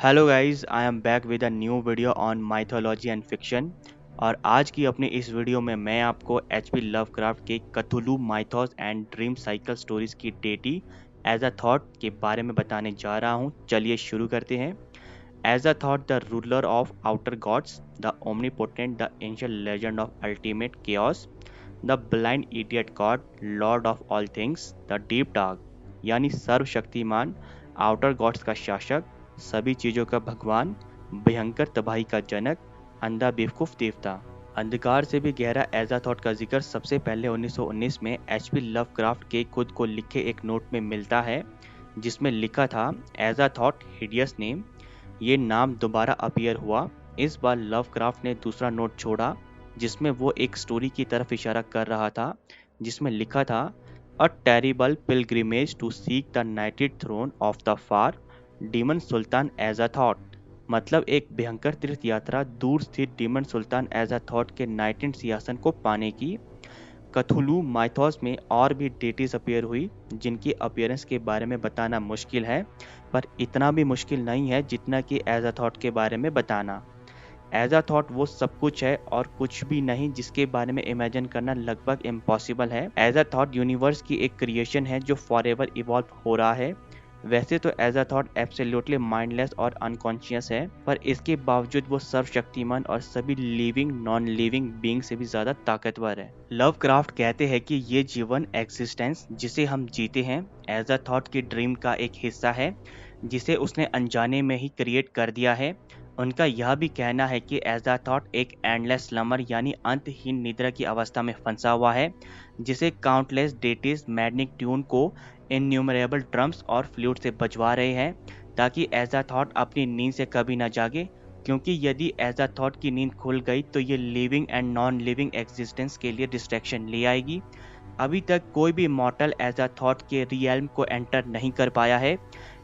Hello guys, I am back with a new video on mythology and fiction. और आज की अपनी इस वीडियो में मैं आपको एच.पी. लवक्राफ्ट के Cthulhu mythos and dream cycle stories की डेटी एज अ थॉट के बारे में बताने जा रहा हूँ। चलिए शुरू करते हैं। Azathoth, the ruler of outer gods, the omnipotent, the ancient legend of ultimate chaos, the blind idiot god, lord of all things, the deep dark यानी सर्वशक्तिमान, आउटर गॉड्स का शासक, सभी चीजों का भगवान, भयंकर तबाही का जनक, अंधा बेवकूफ देवता। अंधकार से भी गहरा एजा थॉट का जिक्र सबसे पहले 1919 में एच.पी. लवक्राफ्ट के खुद को लिखे एक नोट में मिलता है, जिसमें लिखा था एजा थॉट हिडियस नेम। ये नाम दोबारा अपीयर हुआ। इस बार लवक्राफ्ट ने दूसरा नोट छोड़ा, जिसमें वो एक स्टोरी की तरफ इशारा कर रहा था, जिसमें लिखा था a terrible pilgrimage to seek the nighted throne of the far demon sultan Azathoth. मतलब एक भयंकर तीर्थ यात्रा दूर स्थित demon sultan Azathoth के नाइटेड सिंहासन को पाने की। कथुलू माइथोस में और भी डेटीज अपीयर हुई, जिनकी अपीयरेंस के बारे में बताना मुश्किल है, पर इतना भी मुश्किल नहीं है जितना कि एज अ थॉट के बारे में बताना। एज अ थॉट वो सब कुछ है और कुछ भी नहीं जिसके बारे में इमेजिन करना लगभग इम्पॉसिबल है। एज अ थॉट यूनिवर्स की एक क्रिएशन है जो फॉरएवर इवॉल्व हो रहा है। वैसे तो Azathoth absolutely mindless और अनकॉन्शियस है, पर इसके बावजूद वो सर्वशक्तिमान और सभी लिविंग नॉन लिविंग बीइंग से भी ज्यादा ताकतवर है। लवक्राफ्ट कहते हैं कि ये जीवन एक्सिस्टेंस जिसे हम जीते हैं एज अ थॉट की ड्रीम का एक हिस्सा है, जिसे उसने अनजाने में ही क्रिएट कर दिया है। उनका यह भी कहना है कि एज अ थॉट एक एंडलेस स्लमर यानी अंतहीन निद्रा की अवस्था में फंसा हुआ है, जिसे काउंटलेस डेटीज मैडनिक ट्यून को इन्यूमरेबल ड्रम्स और फ्लूट से बजवा रहे हैं, ताकि एज अ थॉट अपनी नींद से कभी न जागे, क्योंकि यदि एज अ थॉट की नींद खुल गई तो ये living and non living existence के लिए डिस्ट्रैक्शन ले आएगी। अभी तक कोई भी मॉर्टल एज अ थॉट के रियल्म को एंटर नहीं कर पाया है।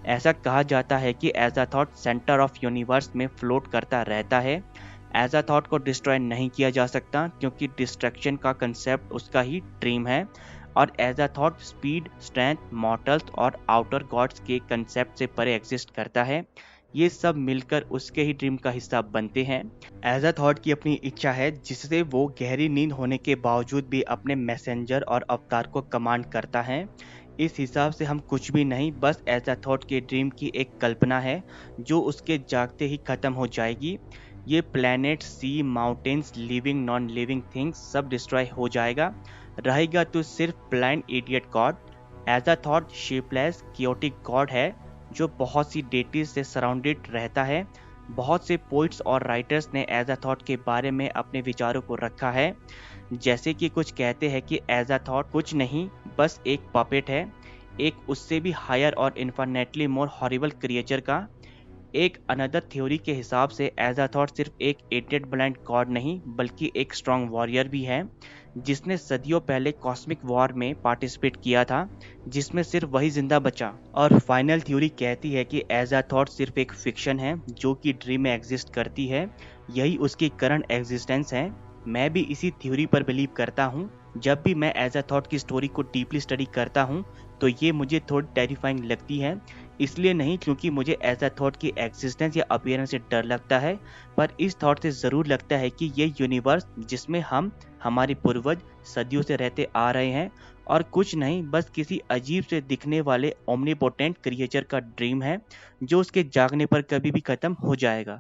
ऐसा कहा जाता है कि Azathoth centre of universe में फ्लोट करता रहता है। एज अ थॉट को डिस्ट्रॉय नहीं किया जा सकता, क्योंकि डिस्ट्रक्शन का कंसेप्ट उसका ही ड्रीम है, और Azathoth speed, strength, mortals और आउटर गॉड्स के कंसेप्ट से परे एग्जिस्ट करता है। ये सब मिलकर उसके ही ड्रीम का हिस्सा बनते हैं। एज अ थॉट की अपनी इच्छा है, जिससे वो गहरी नींद होने के बावजूद भी अपने मैसेंजर और अवतार को कमांड करता है। इस हिसाब से हम कुछ भी नहीं, बस एज अ थॉट के ड्रीम की एक कल्पना है, जो उसके जागते ही खत्म हो जाएगी। ये planet, sea, mountains, living non living things सब डिस्ट्रॉय हो जाएगा। रहेगा तो सिर्फ blind idiot god. Azathoth shapeless chaotic god है, जो बहुत सी डेटीज से सराउंडेड रहता है। बहुत से पोइट्स और राइटर्स ने एज अ थॉट के बारे में अपने विचारों को रखा है। जैसे कि कुछ कहते हैं कि एज अ थॉट कुछ नहीं, बस एक पपेट है, एक उससे भी हायर और इन्फिनेटली मोर हॉरिबल क्रिएचर का। एक अनदर थ्योरी के हिसाब से एज अ थॉट सिर्फ एक एटेड ब्लाइंड गॉड नहीं, बल्कि एक स्ट्रॉन्ग वॉरियर भी है, जिसने सदियों पहले कॉस्मिक वॉर में पार्टिसिपेट किया था, जिसमें सिर्फ वही जिंदा बचा। और फाइनल थ्योरी कहती है कि एज अ थॉट सिर्फ एक फिक्शन है जो कि ड्रीम में एग्जिस्ट करती है। यही उसकी करंट एग्जिस्टेंस है। मैं भी इसी थ्योरी पर बिलीव करता हूँ। जब भी मैं एज अ थॉट की स्टोरी को डीपली स्टडी करता हूँ, तो ये मुझे थोड़ी टेरिफाइंग लगती है। इसलिए नहीं क्योंकि मुझे एज अ थॉट की एग्जिस्टेंस या अपीयरेंस से डर लगता है, पर इस थॉट से ज़रूर लगता है कि ये यूनिवर्स जिसमें हम, हमारे पूर्वज सदियों से रहते आ रहे हैं, और कुछ नहीं, बस किसी अजीब से दिखने वाले ओमनीपोटेंट क्रिएचर का ड्रीम है, जो उसके जागने पर कभी भी खत्म हो जाएगा।